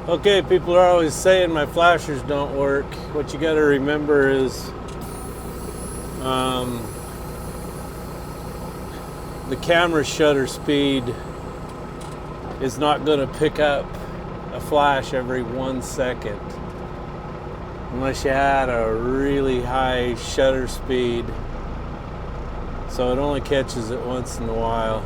Okay, people are always saying my flashers don't work. What you got to remember is the camera shutter speed is not going to pick up a flash every 1 second unless you had a really high shutter speed. So it only catches it once in a while.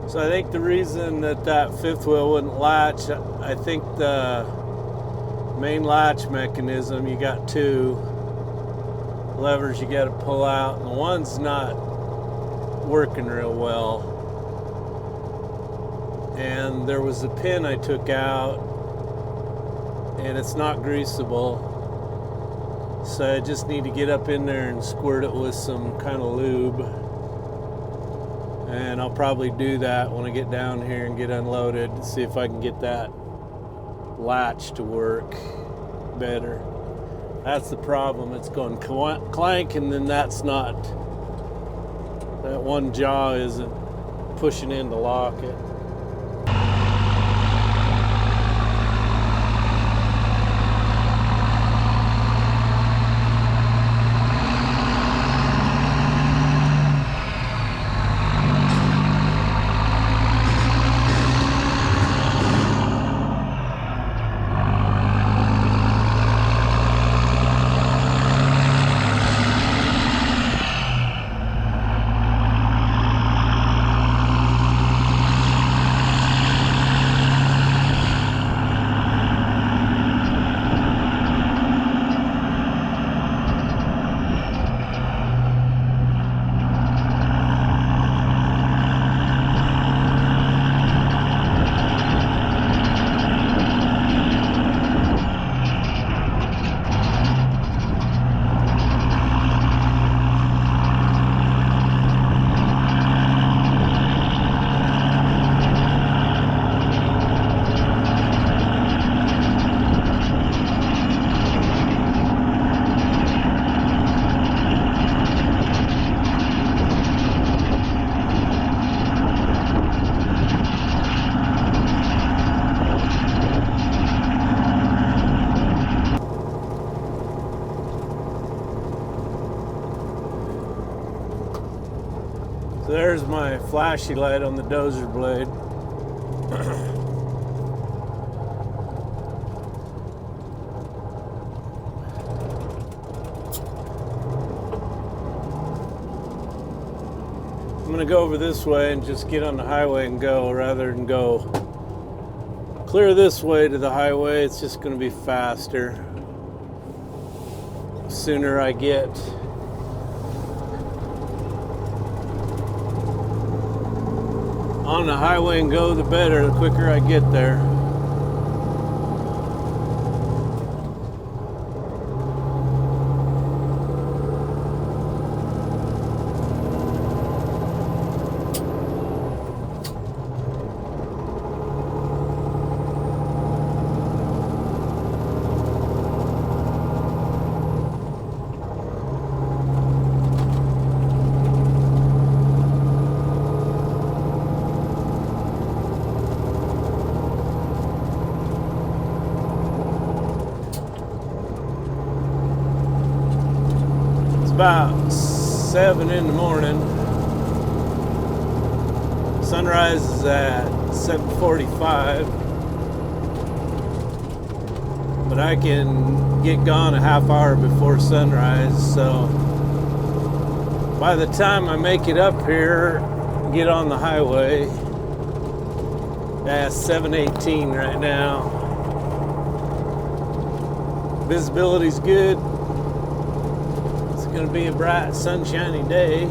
So I think the reason that fifth wheel wouldn't latch, I think the main latch mechanism, you got two levers you got to pull out, and the one's not working real well. And there was a pin I took out, and it's not greasable. So I just need to get up in there and squirt it with some kind of lube. And I'll probably do that when I get down here and get unloaded to see if I can get that latch to work better. That's the problem. It's going clank, and then that one jaw isn't pushing in to lock it. So there's my flashy light on the dozer blade. I'm gonna go over this way and just get on the highway and go, rather than go clear this way to the highway. It's just gonna be faster. The sooner I get on the highway and go, the better, the quicker I get there. About 7 in the morning. Sunrise is at 7:45, but I can get gone a half hour before sunrise, so By the time I make it up here, get on the highway, that's 718 right now. Visibility's good. It's going to be a bright, sunshiny day.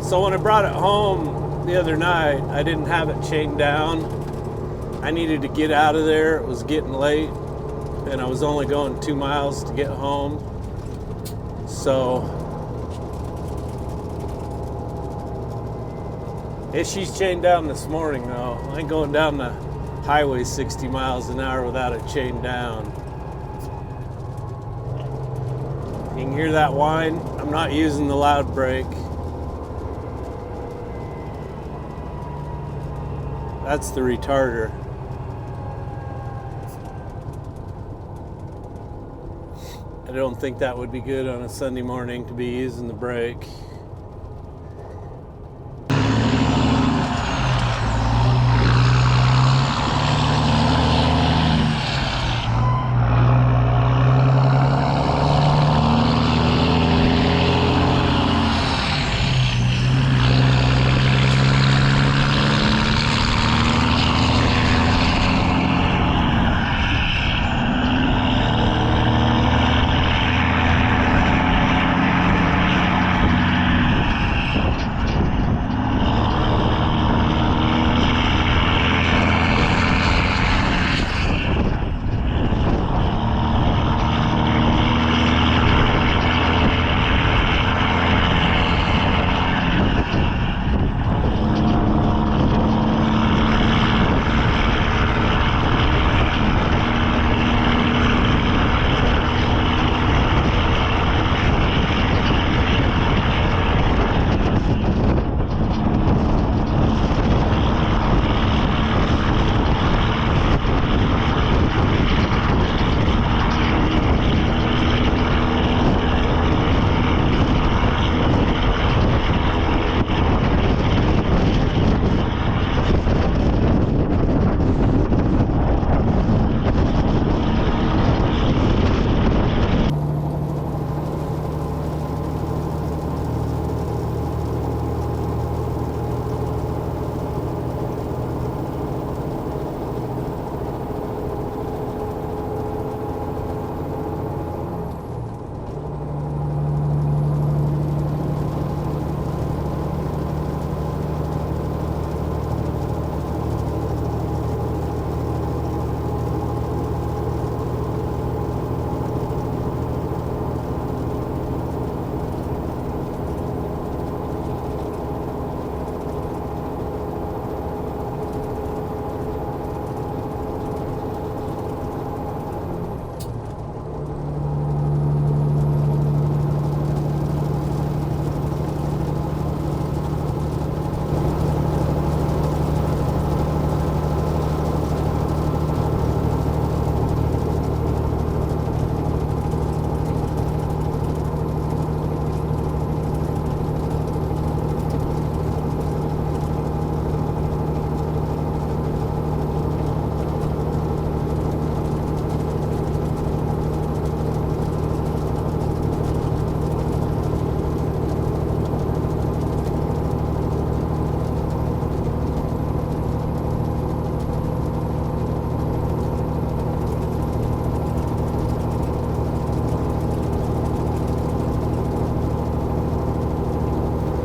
So when I brought it home the other night, I didn't have it chained down. I needed to get out of there. It was getting late, and I was only going 2 miles to get home. So she's chained down this morning, though. I ain't going down the highway 60 miles an hour without it chained down. You can hear that whine. I'm not using the loud brake. That's the retarder. I don't think that would be good on a Sunday morning to be using the brake.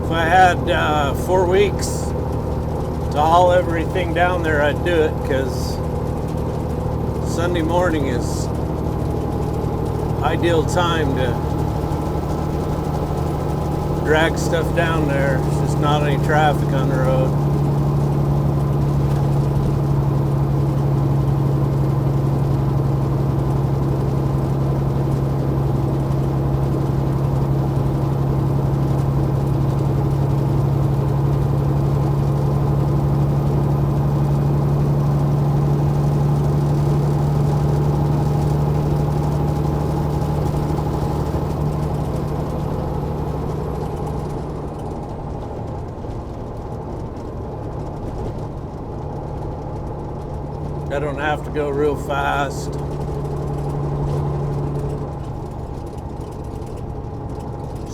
I had 4 weeks to haul everything down there, I'd do it, because Sunday morning is ideal time to drag stuff down there. There's just not any traffic on the road. I don't have to go real fast.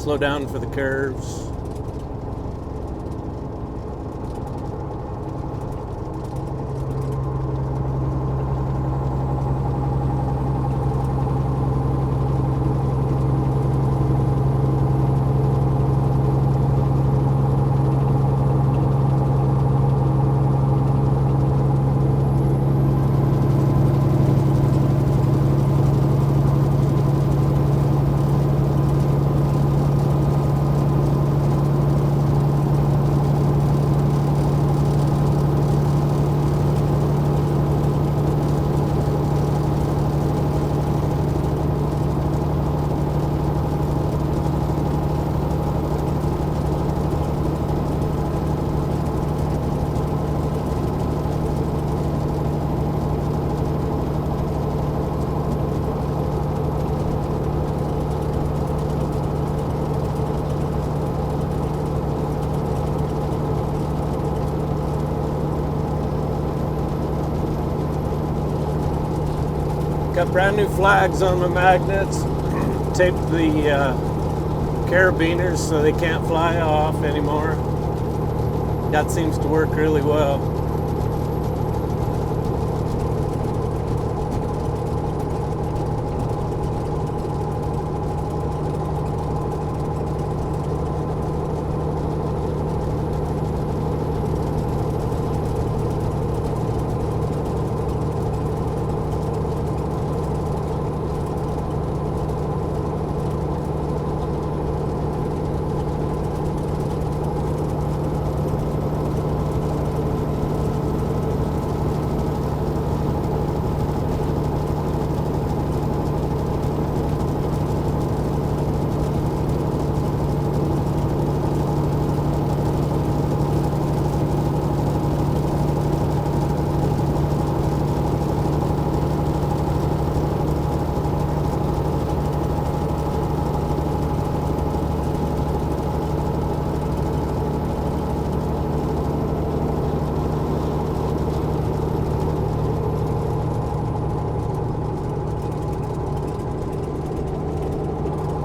Slow down for the curves. Got brand new flags on the magnets. Taped the carabiners so they can't fly off anymore. That seems to work really well.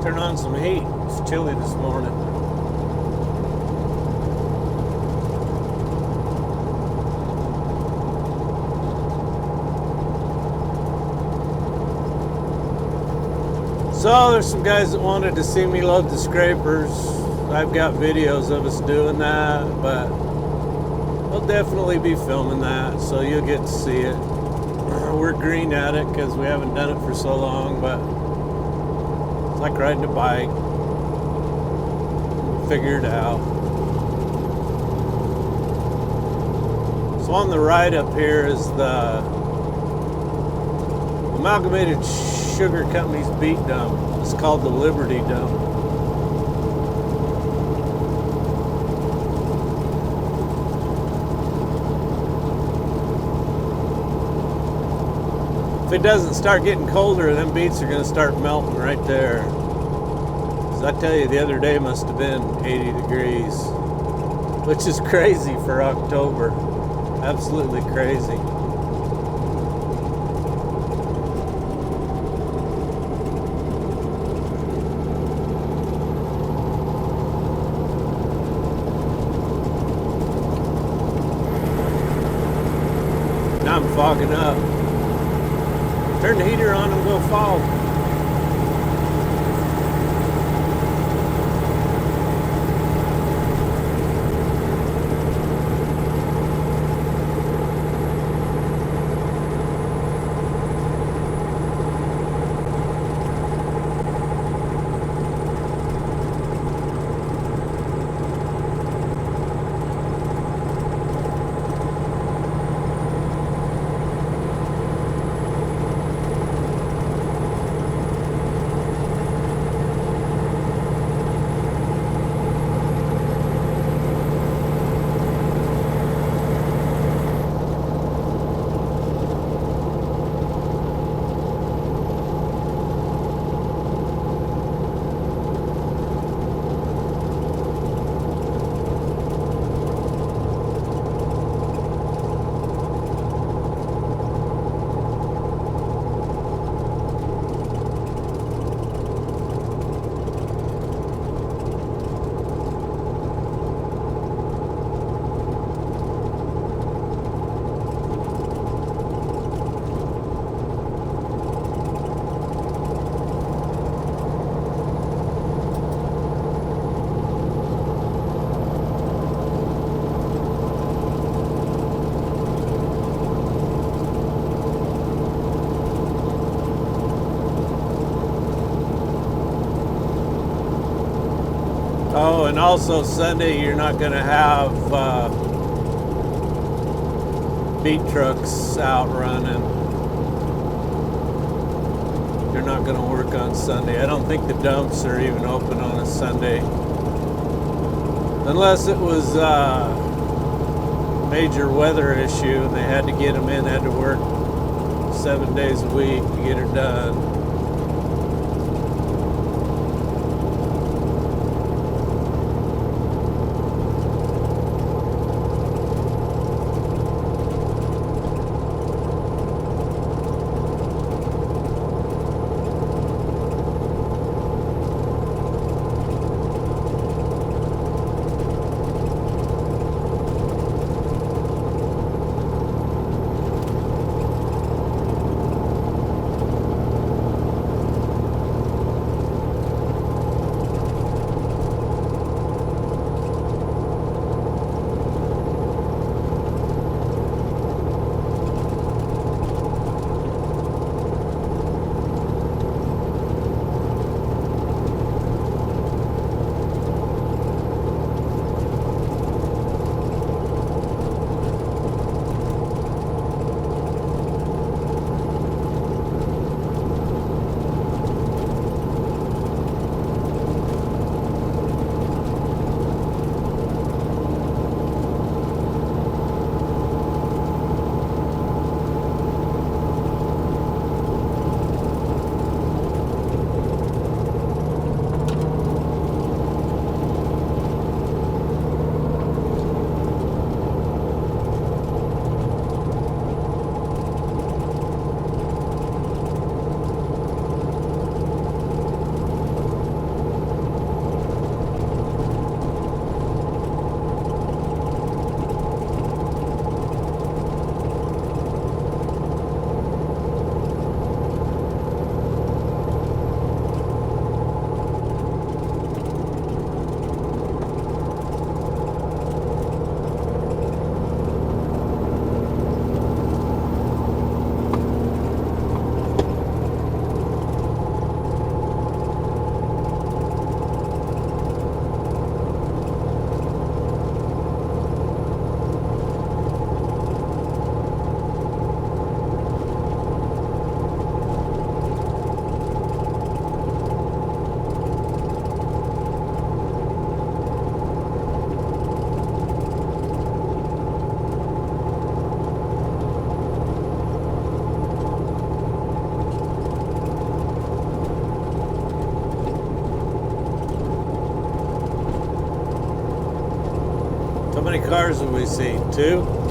Turn on some heat. It's chilly this morning. So there's some guys that wanted to see me load the scrapers. I've got videos of us doing that, but we'll definitely be filming that, so you'll get to see it. We're green at it because we haven't done it for so long, but it's like riding a bike. Figure it out. So on the right up here is the Amalgamated Sugar Company's Beet dump. It's called the Liberty dump. If it doesn't start getting colder, then beets are going to start melting right there. As I tell you, the other day must have been 80 degrees, which is crazy for October. Absolutely crazy. Now I'm fogging up. Turn the heater on and go fog. and also Sunday you're not going to have beet trucks out running. They're not going to work on Sunday. I don't think the dumps are even open on a Sunday. Unless it was a major weather issue and they had to get them in, had to work 7 days a week to get her done. How many cars have we seen? 2?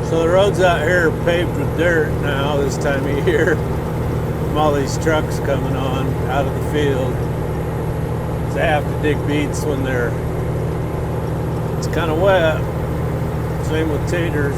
So the roads out here are paved with dirt now this time of year from all these trucks coming on out of the field. So they have to dig beets when they're It's kind of wet. Same with taters.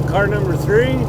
Car number 3.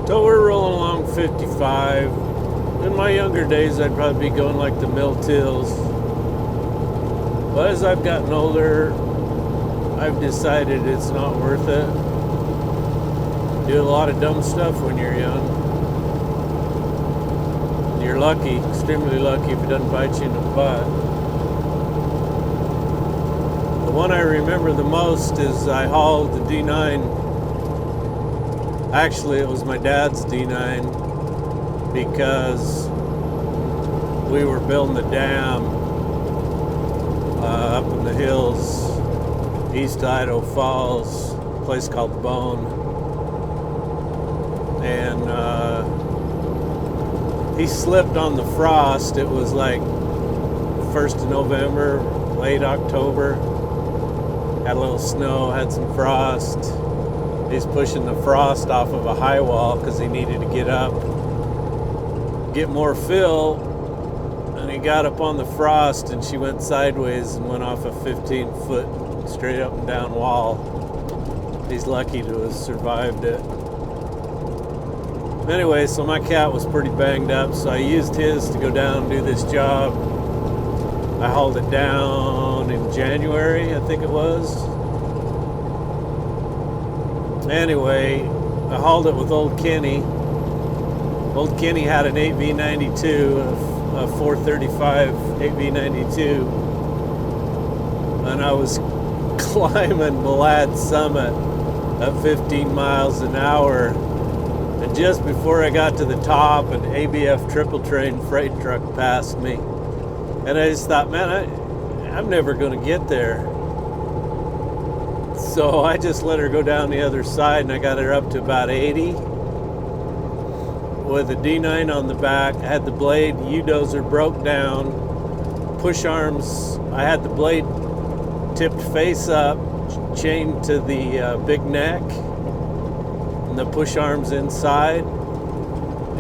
So we're rolling along 55. In my younger days, I'd probably be going like the mill tills. But as I've gotten older, I've decided it's not worth it. Do a lot of dumb stuff when you're young. You're lucky, extremely lucky, if it doesn't bite you in the butt. The one I remember the most is I hauled the D9. Actually, it was my dad's D9 because we were building the dam up in the hills, east Idaho Falls, a place called Bone. And he slipped on the frost. It was like 1st of November, late October. Had a little snow, had some frost. He's pushing the frost off of a high wall because he needed to get up, get more fill, and he got up on the frost and she went sideways and went off a 15-foot straight up and down wall. He's lucky to have survived it. Anyway, so my cat was pretty banged up, so I used his to go down and do this job. I hauled it down in January, I think it was. Anyway, I hauled it with old Kenny. Old Kenny had an 8V92, a 435 8V92, and I was climbing Malad Summit at 15 miles an hour. And just before I got to the top, an ABF triple train freight truck passed me. And I just thought, man, I'm never going to get there. So I just let her go down the other side, and I got her up to about 80 with a D9 on the back. I had the blade, U-dozer broke down, push arms. I had the blade tipped face up, chained to the big neck, and the push arms inside.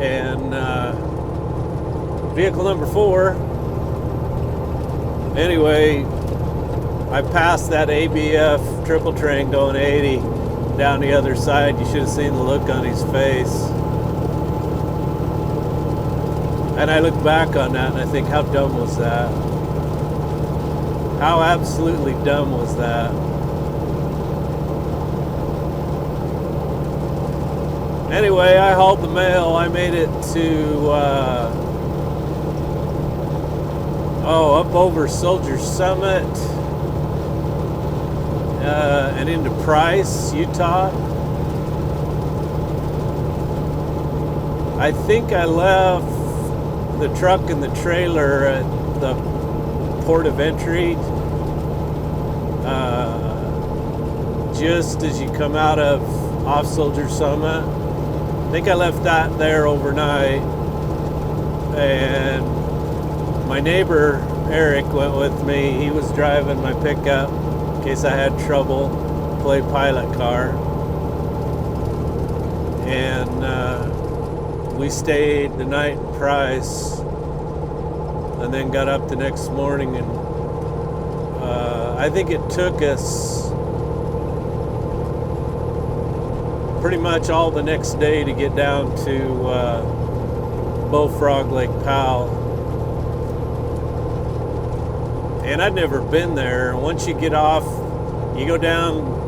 And vehicle number 4. Anyway, I passed that ABF triple train going 80 down the other side. You should have seen the look on his face. And I look back on that and I think, how dumb was that? How absolutely dumb was that? Anyway, I hauled the mail. I made it to, up over Soldier Summit and into Price, Utah. I think I left the truck and the trailer at the port of entry just as you come out of off Soldier Summit. I think I left that there overnight, and my neighbor Eric went with me. He was driving my pickup in case I had trouble, play pilot car, and we stayed the night in Price and then got up the next morning, and I think it took us pretty much all the next day to get down to Bullfrog Lake Powell. And I'd never been there. Once you get off, you go down,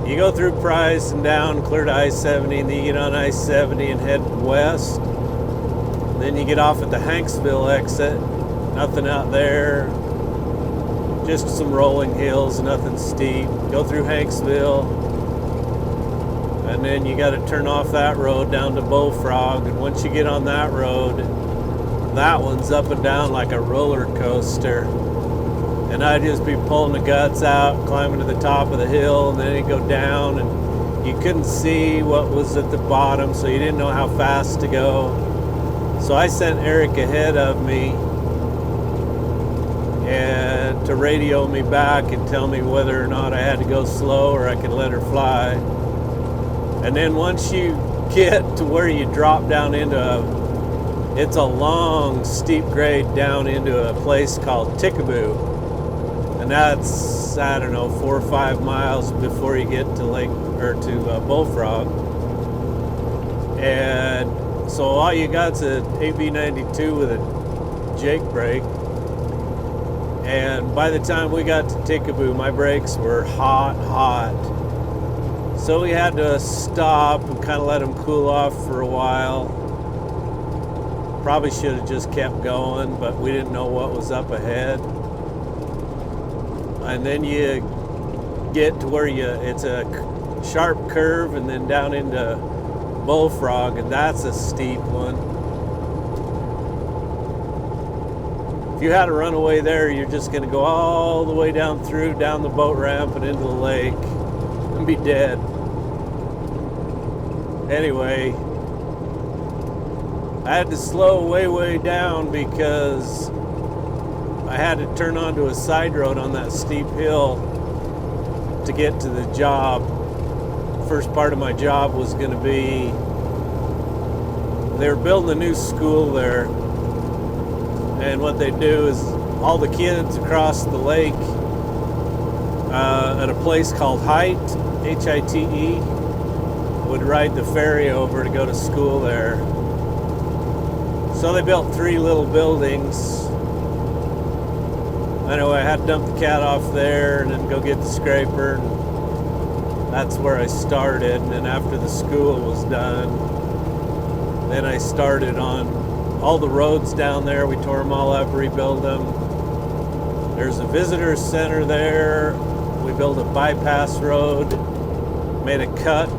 you go through Price and down, clear to I-70, and then you get on I-70 and head west. And then you get off at the Hanksville exit, nothing out there, just some rolling hills, nothing steep. Go through Hanksville, and then you got to turn off that road down to Bullfrog. And once you get on that road, that one's up and down like a roller coaster. And I'd just be pulling the guts out, climbing to the top of the hill, and then you go down, and you couldn't see what was at the bottom, so you didn't know how fast to go. So I sent Eric ahead of me and to radio me back and tell me whether or not I had to go slow or I could let her fly. And then once you get to where you drop down into it's a long, steep grade down into a place called Tickaboo. And that's, I don't know, 4 or 5 miles before you get to Bullfrog. And so all you got's an AB92 with a Jake brake. And by the time we got to Tickaboo, my brakes were hot. So we had to stop and kind of let them cool off for a while. Probably should have just kept going, but we didn't know what was up ahead. And then you get to where it's a sharp curve and then down into Bullfrog, and that's a steep one. If you had a runaway there, you're just going to go all the way down the boat ramp and into the lake and be dead. Anyway, I had to slow way down because I had to turn onto a side road on that steep hill to get to the job. First part of my job was going to be, they were building a new school there, and what they do is all the kids across the lake at a place called Hite, H-I-T-E, would ride the ferry over to go to school there. So they built 3 little buildings. Anyway, I had to dump the cat off there and then go get the scraper. And that's where I started. And then after the school was done, then I started on all the roads down there. We tore them all up, rebuilt them. There's a visitor center there. We built a bypass road, made a cut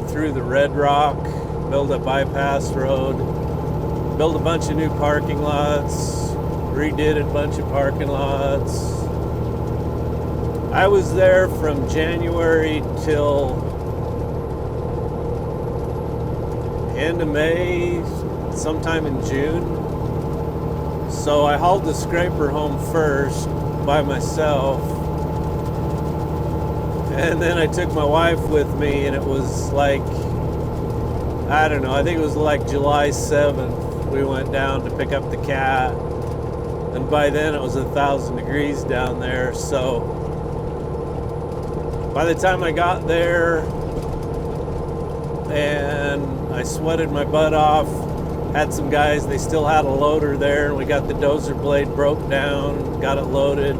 through the Red Rock, built a bypass road, built a bunch of new parking lots, redid a bunch of parking lots. I was there from January till end of May, sometime in June. So I hauled the scraper home first by myself, and then I took my wife with me, and it was like, I don't know, I think it was like July 7th. We went down to pick up the cat, And by then it was 1,000 degrees down there. So by the time I got there and I sweated my butt off, had some guys, they still had a loader there, and we got the dozer blade broke down, got it loaded.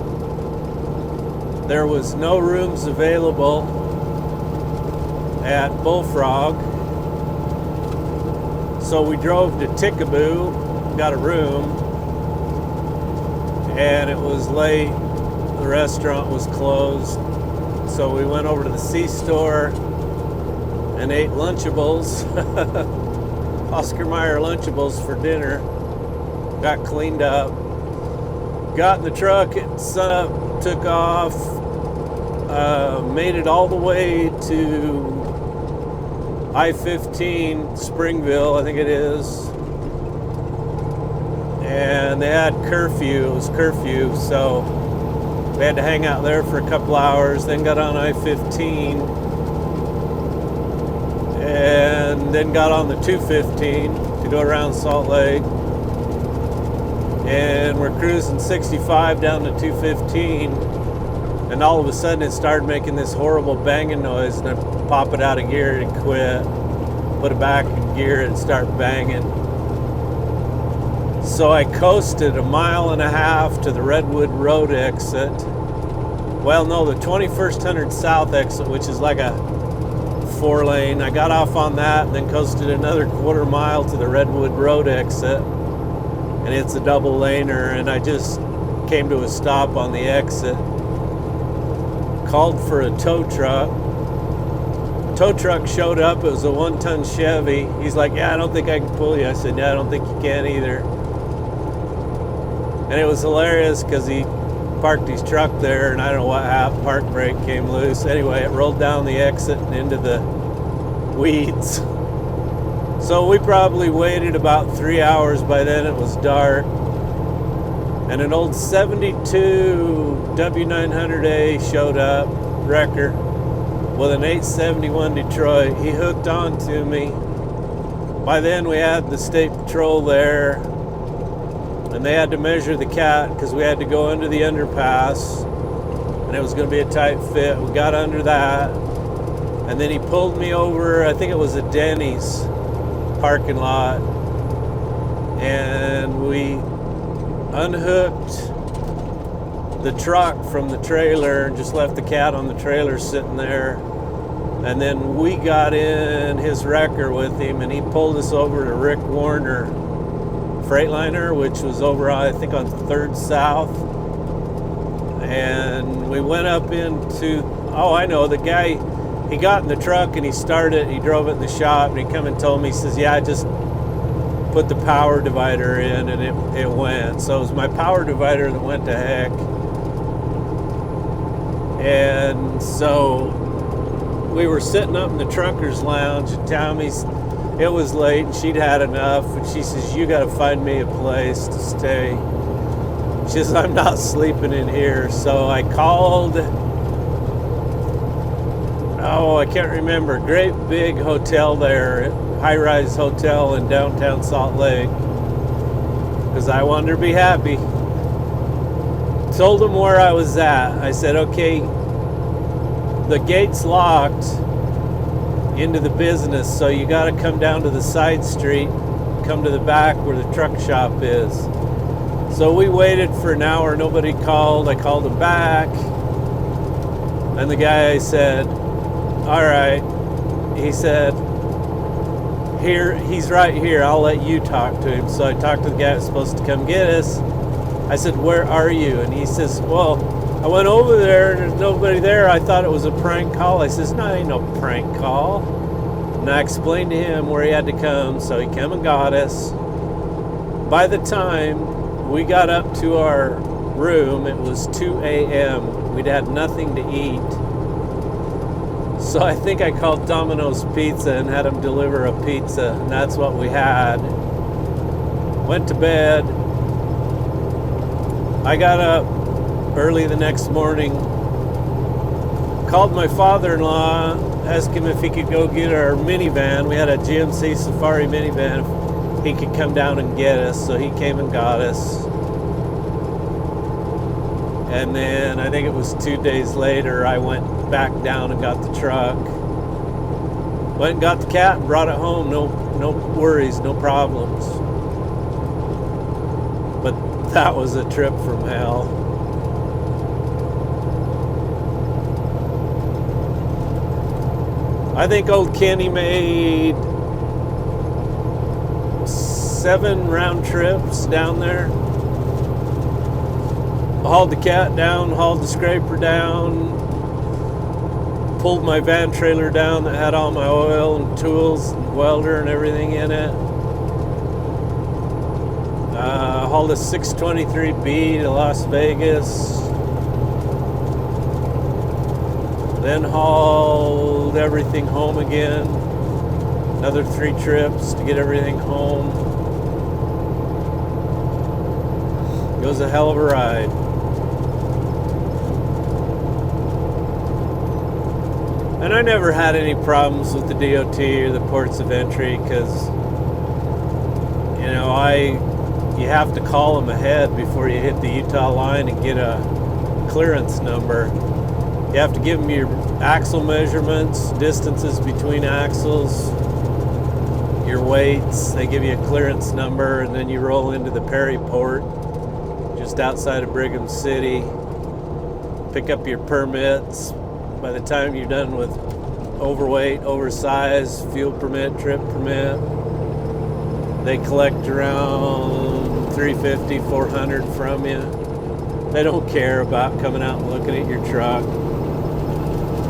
There was no rooms available at Bullfrog, so we drove to Tickaboo, got a room, and it was late. The restaurant was closed, so we went over to the C-store and ate Lunchables. Oscar Mayer Lunchables for dinner. Got cleaned up. Got in the truck at sunup, took off, made it all the way to I-15, Springville, I think it is. And they had curfew, it was curfew, so we had to hang out there for a couple hours, then got on I-15. And then got on the 215 to go around Salt Lake, and we're cruising 65 down to 215, and all of a sudden it started making this horrible banging noise, and I pop it out of gear and quit, put it back in gear and start banging. So I coasted 1.5 miles to the Redwood Road exit. Well, no, the 2100 South exit, which is like a 4-lane. I got off on that and then coasted another 1/4 mile to the Redwood Road exit, and it's a double laner, and I just came to a stop on the exit, called for a tow truck. Tow truck showed up. It was a 1-ton Chevy. He's like, "Yeah, I don't think I can pull you." I said, "Yeah, I don't think you can either." And it was hilarious because he parked his truck there, and I don't know what happened. Park brake came loose. Anyway, it rolled down the exit and into the weeds. So we probably waited about 3 hours. By then it was dark. And an old 72 W900A showed up, wrecker, with an 871 Detroit. He hooked onto me. By then we had the state patrol there, and they had to measure the cat because we had to go under the underpass, and it was going to be a tight fit. We got under that, and then he pulled me over. I think it was a Denny's parking lot, and we unhooked the truck from the trailer and just left the cat on the trailer sitting there. And then we got in his wrecker with him, and he pulled us over to Rick Warner Freightliner, which was over, I think, on 3rd South. And we went up into, oh, I know, the guy, he got in the truck and he started, he drove it in the shop, and he come and told me, he says, "Yeah, I just put the power divider in and it went." So it was my power divider that went to heck. And so we were sitting up in the trucker's lounge, and Tommy's, it was late and she'd had enough, and she says, "You got to find me a place to stay." She says, "I'm not sleeping in here." So I called, oh, I can't remember, great big hotel there, high-rise hotel in downtown Salt Lake, because I wanted her to be happy. Told them where I was at. I said, "Okay, the gate's locked into the business, so you got to come down to the side street, come to the back where the truck shop is." So we waited for an hour. Nobody called. I called him back, and the guy said, "All right." He said, "Here, he's right here. I'll let you talk to him." So I talked to the guy that was supposed to come get us. I said, "Where are you?" And he says, "Well, I went over there and there's nobody there. I thought it was a prank call." I says, "No, ain't no prank call." And I explained to him where he had to come, so he came and got us. By the time we got up to our room, it was 2 a.m. We'd had nothing to eat. So I think I called Domino's Pizza and had them deliver a pizza, and that's what we had. Went to bed. I got up early the next morning, called my father-in-law, asked him if he could go get our minivan. We had a GMC Safari minivan, if he could come down and get us. So he came and got us. And then I think it was 2 days later, I went back down and got the truck. Went and got the cat and brought it home. No worries, no problems. But that was a trip from hell. I think old Kenny made 7 round trips down there. Hauled the cat down, hauled the scraper down, pulled my van trailer down that had all my oil and tools and welder and everything in it. Hauled a 623 Beet to Las Vegas. Then hauled everything home again. Another 3 trips to get everything home. It was a hell of a ride. And I never had any problems with the DOT or the ports of entry because, you know, you have to call them ahead before you hit the Utah line and get a clearance number. You have to give them your axle measurements, distances between axles, your weights. They give you a clearance number, and then you roll into the Perry Port, just outside of Brigham City. Pick up your permits. By the time you're done with overweight, oversized, fuel permit, trip permit, they collect around $350, $400 from you. They don't care about coming out and looking at your truck.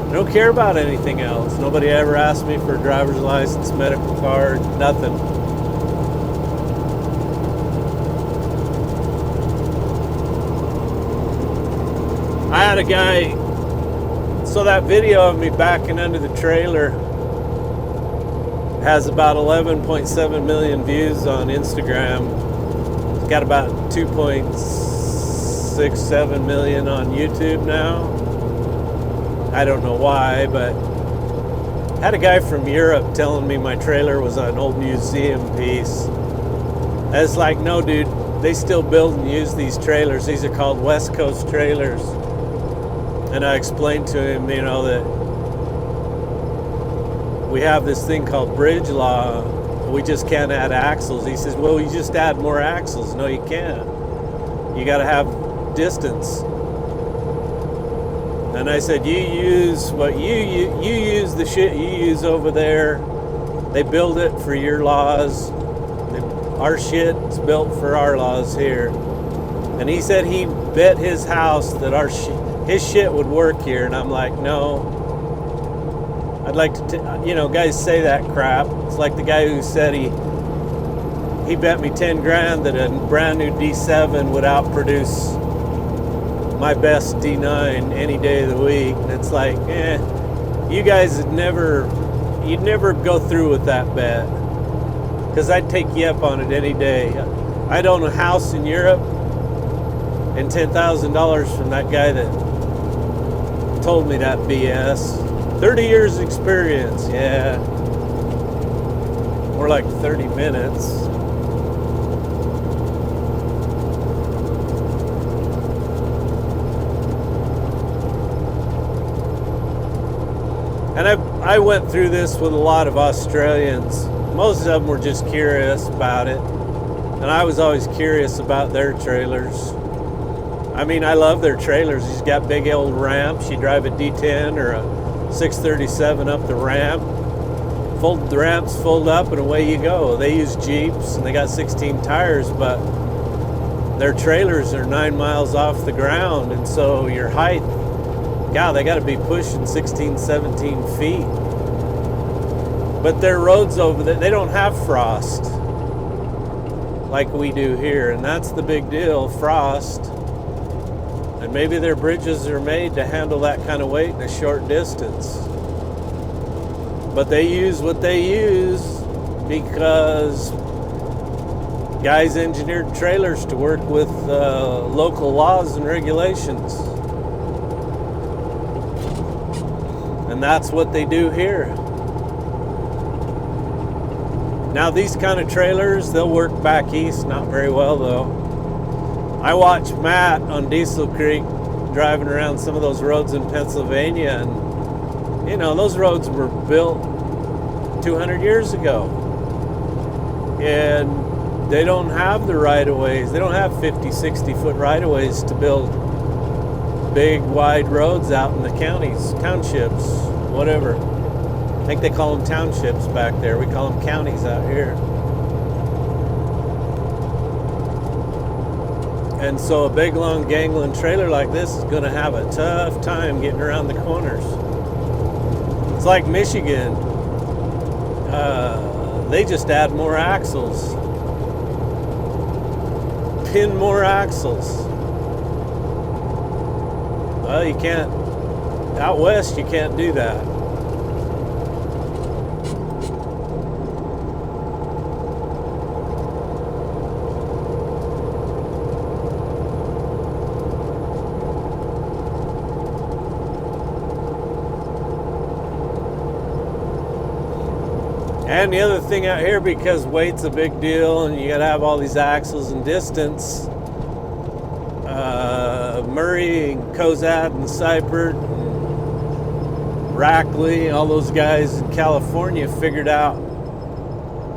They don't care about anything else. Nobody ever asked me for a driver's license, medical card, nothing. I had a guy. So that video of me backing under the trailer has about 11.7 million views on Instagram. It's got about 2.67 million on YouTube now. I don't know why, but I had a guy from Europe telling me my trailer was an old museum piece. And it's like, no, dude, they still build and use these trailers. These are called West Coast trailers. And I explained to him, you know, that we have this thing called bridge law. We just can't add axles. He says, well, you just add more axles. No, you can't. You got to have distance. And I said, you use what you use the shit you use over there. They build it for your laws. Our shit's built for our laws here. And he said he bet his house that his shit would work here, and I'm like, no. I'd like to, you know, guys say that crap. It's like the guy who said he bet me 10 grand that a brand new D7 would outproduce my best D9 any day of the week. And it's like, you guys you'd never go through with that bet, because I'd take you up on it any day. I'd own a house in Europe and $10,000 from that guy that told me that BS. 30 years experience, yeah. More like 30 minutes. And I went through this with a lot of Australians. Most of them were just curious about it. And I was always curious about their trailers. I mean, I love their trailers. He's got big old ramps. You drive a D10 or a 637 up the ramp. The ramps fold up and away you go. They use Jeeps and they got 16 tires, but their trailers are 9 miles off the ground. And so your height, God, they got to be pushing 16, 17 feet. But their roads over there, they don't have frost like we do here. And that's the big deal, frost. And maybe their bridges are made to handle that kind of weight in a short distance. But they use what they use because guys engineered trailers to work with local laws and regulations. And that's what they do here. Now these kind of trailers, they'll work back east, not very well though. I watched Matt on Diesel Creek driving around some of those roads in Pennsylvania, and you know, those roads were built 200 years ago, and they don't have the right-of-ways. They don't have 50, 60-foot right-of-ways to build big, wide roads out in the counties, townships, whatever. I think they call them townships back there. We call them counties out here. And so a big, long, gangling trailer like this is going to have a tough time getting around the corners. It's like Michigan. They just add more axles. Pin more axles. Well, you can't. Out west, you can't do that. And the other thing out here, because weight's a big deal and you gotta have all these axles and distance, Murray and Cozad and Jpaydirt and Rackley, all those guys in California figured out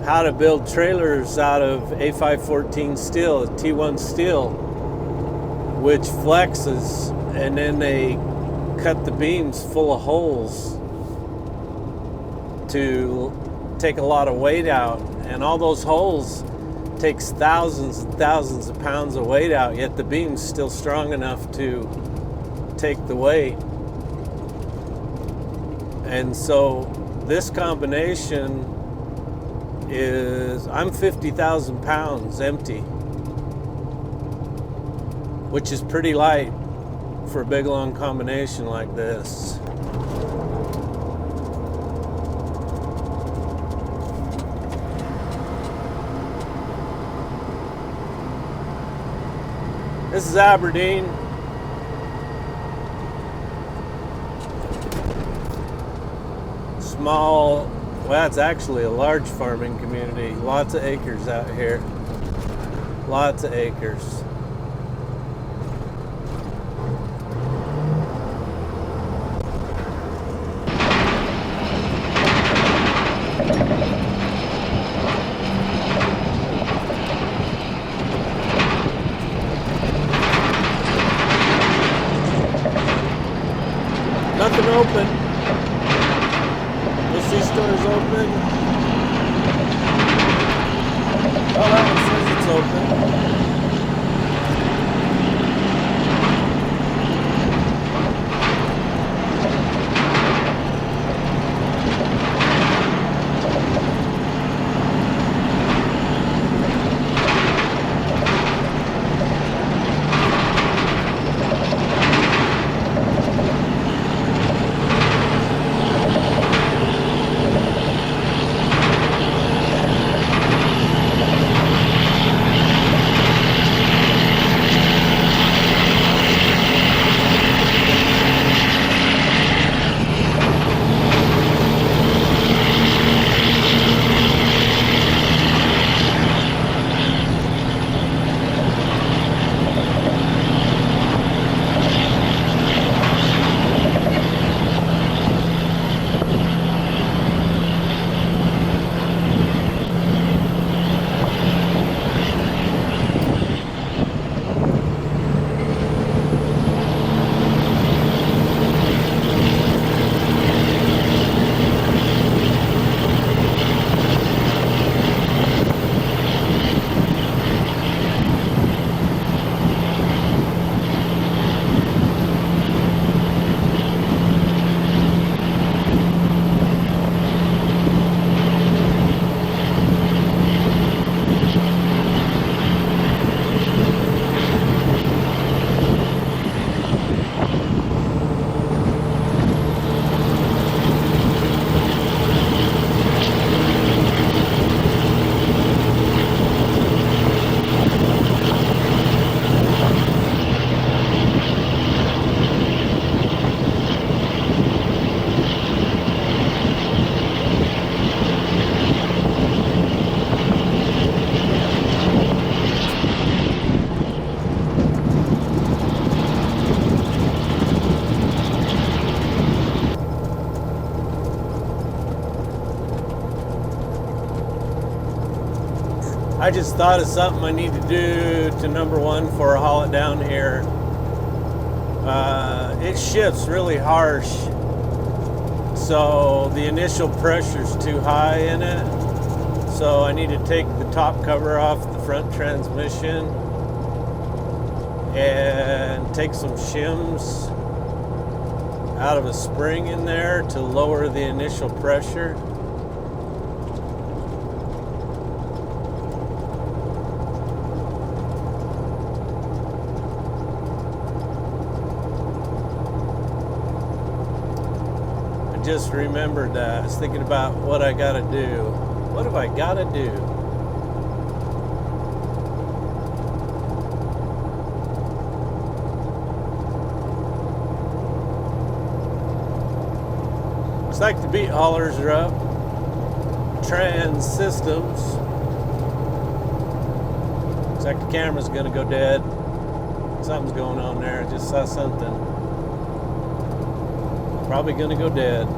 how to build trailers out of A514 steel, T1 steel, which flexes, and then they cut the beams full of holes to take a lot of weight out, and all those holes takes thousands and thousands of pounds of weight out, yet the beam's still strong enough to take the weight. And so this combination is, I'm 50,000 pounds empty, which is pretty light for a big long combination like this. This is Aberdeen. Small, well, it's actually a large farming community. Lots of acres out here. Lots of acres. Nothing open. The C-store's open. Oh, that one says it's open. I just thought of something I need to do to number one before I haul it down here. It shifts really harsh, so the initial pressure's too high in it. So I need to take the top cover off the front transmission and take some shims out of a spring in there to lower the initial pressure. I just remembered that. I was thinking about what I gotta do. What have I gotta do? Looks like the Beet haulers are up. Trans systems. Looks like the camera's gonna go dead. Something's going on there. I just saw something. Probably gonna go dead.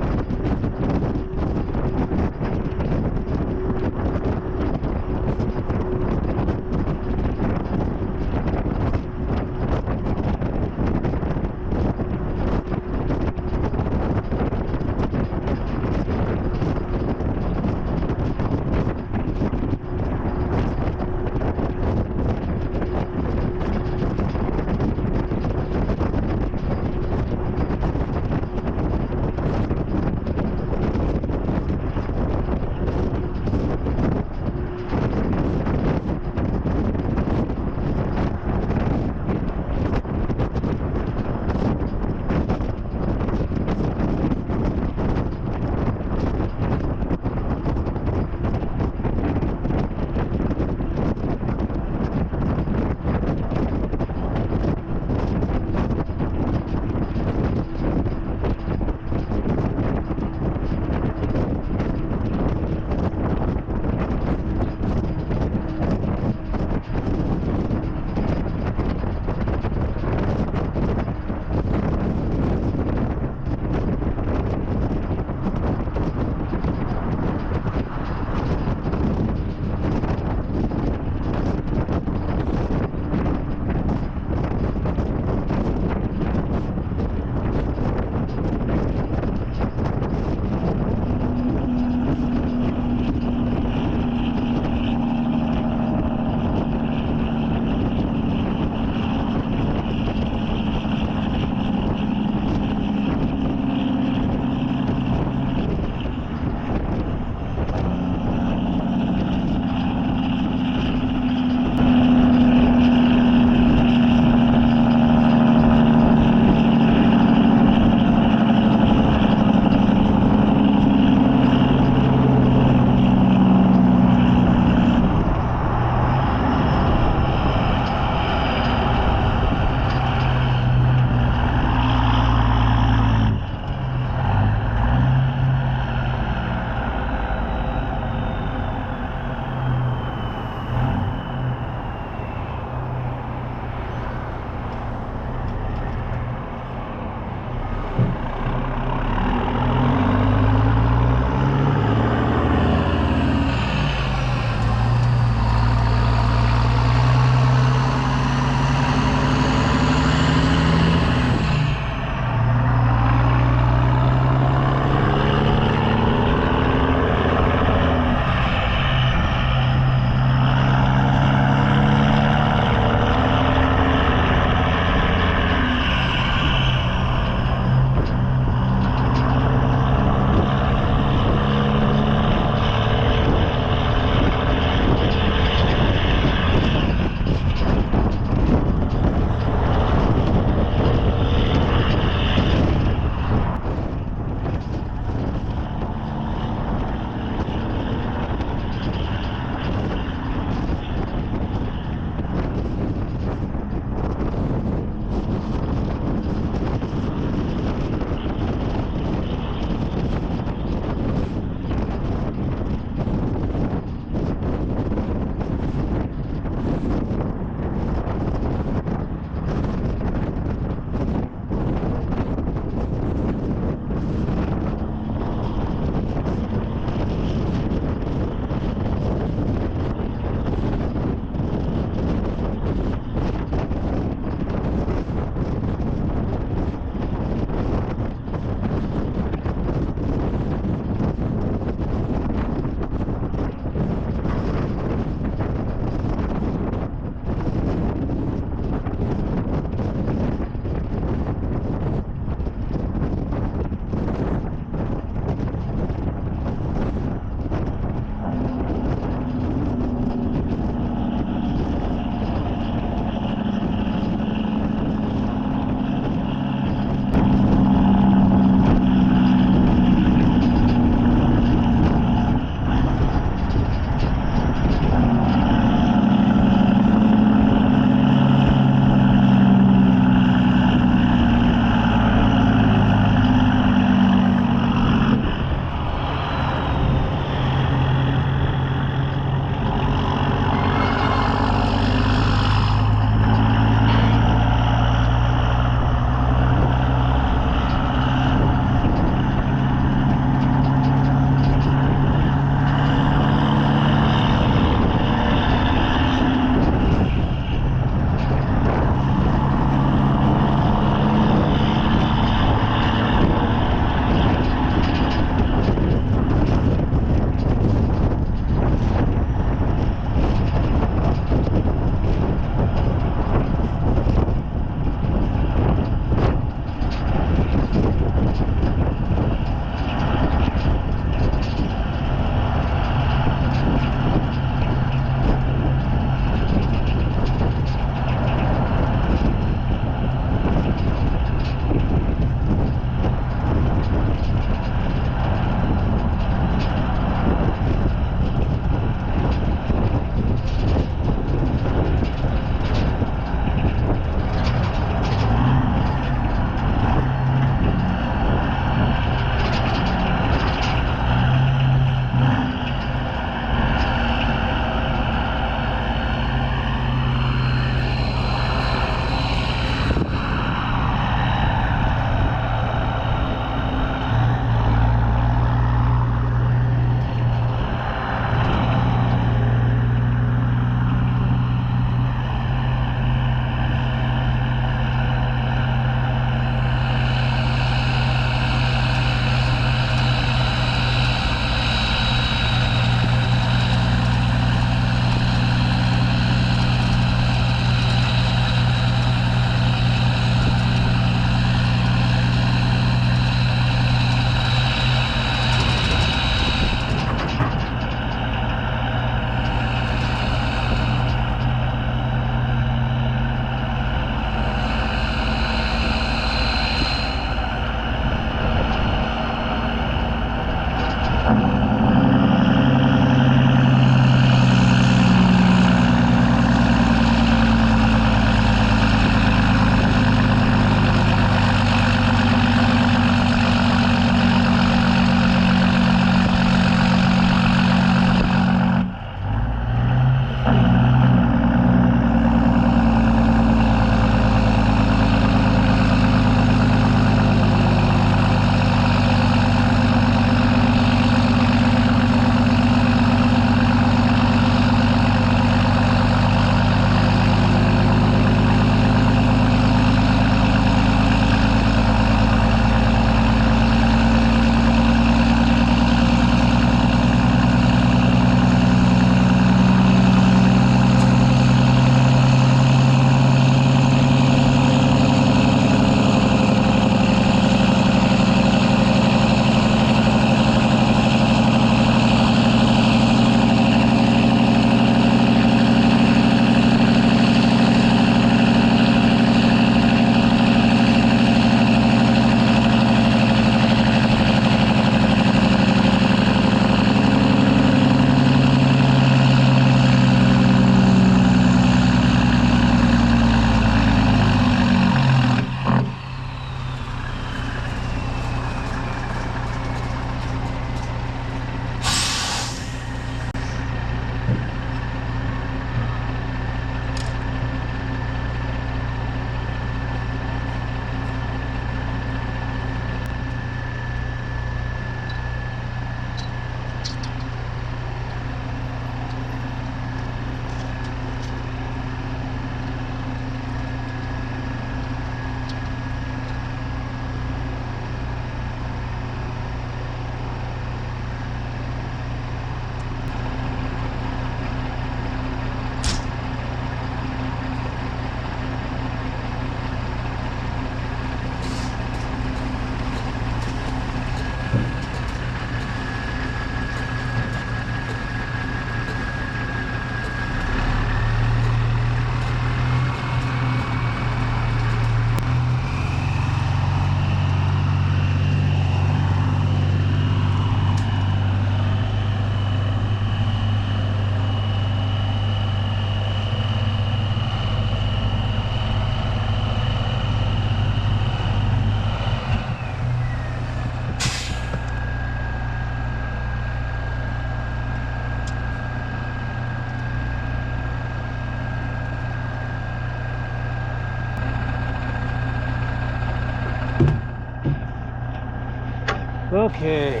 Okay,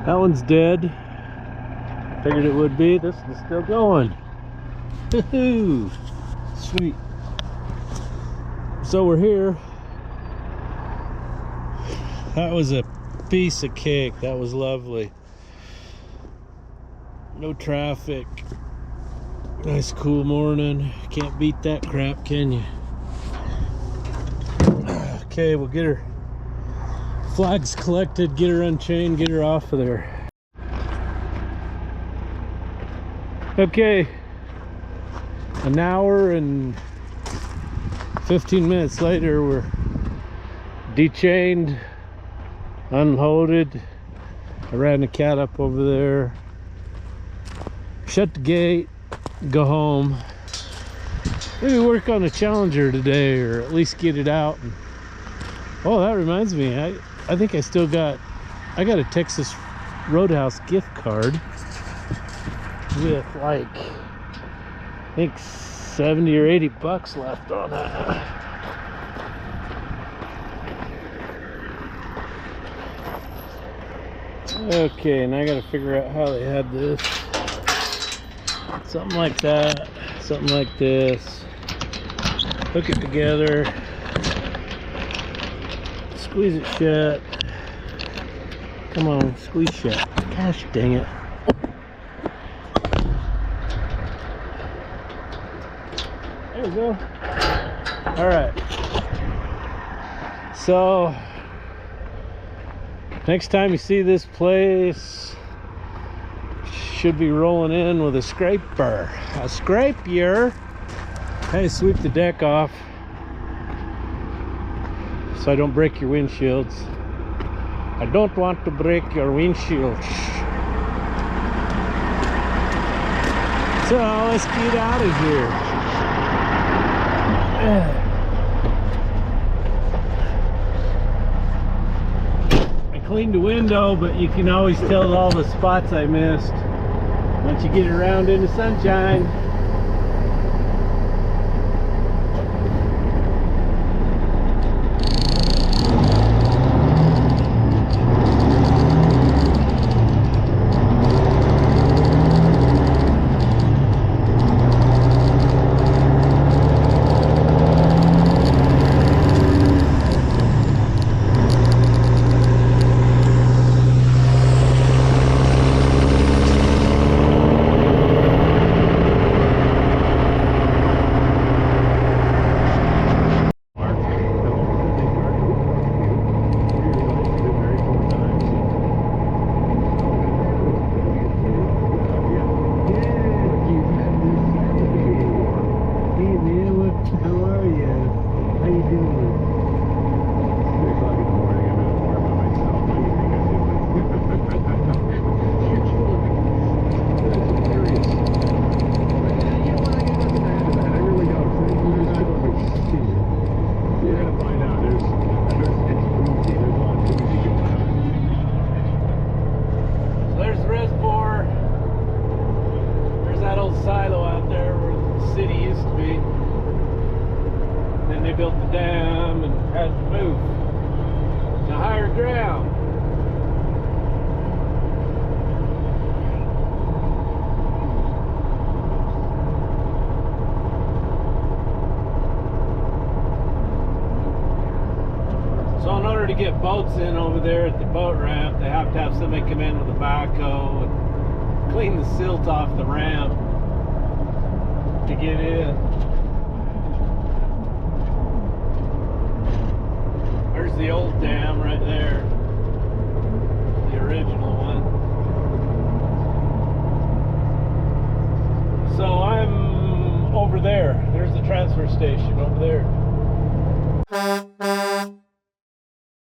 that one's dead. Figured it would be. This one's still going. Woohoo! Sweet. So we're here. That was a piece of cake. That was lovely. No traffic. Nice cool morning. Can't beat that crap, can you? Okay, we'll get her flags collected, get her unchained, get her off of there. Okay, an hour and 15 minutes later, we're dechained, unloaded. I ran the cat up over there, shut the gate, go home. Maybe work on a Challenger today, or at least get it out. Oh, that reminds me, I think I got a Texas Roadhouse gift card with like, I think 70 or 80 bucks left on that. Okay, and I gotta figure out how they had this. Something like that, something like this. Hook it together. Squeeze it shut. Come on, squeeze shut. Gosh dang it. There we go. Alright. So, next time you see this place, should be rolling in with a scraper. A scrapier. Hey, sweep the deck off so I don't break your windshields. I don't want to break your windshields. So let's get out of here. I cleaned the window, but you can always tell all the spots I missed once you get around in the sunshine. Silo out there where the city used to be. Then they built the dam and had to move to higher ground. So in order to get boats in over there at the boat ramp, they have to have somebody come in with a backhoe and clean the silt off the ramp to get in. There's the old dam right there, the original one. So I'm over there. There's the transfer station over there.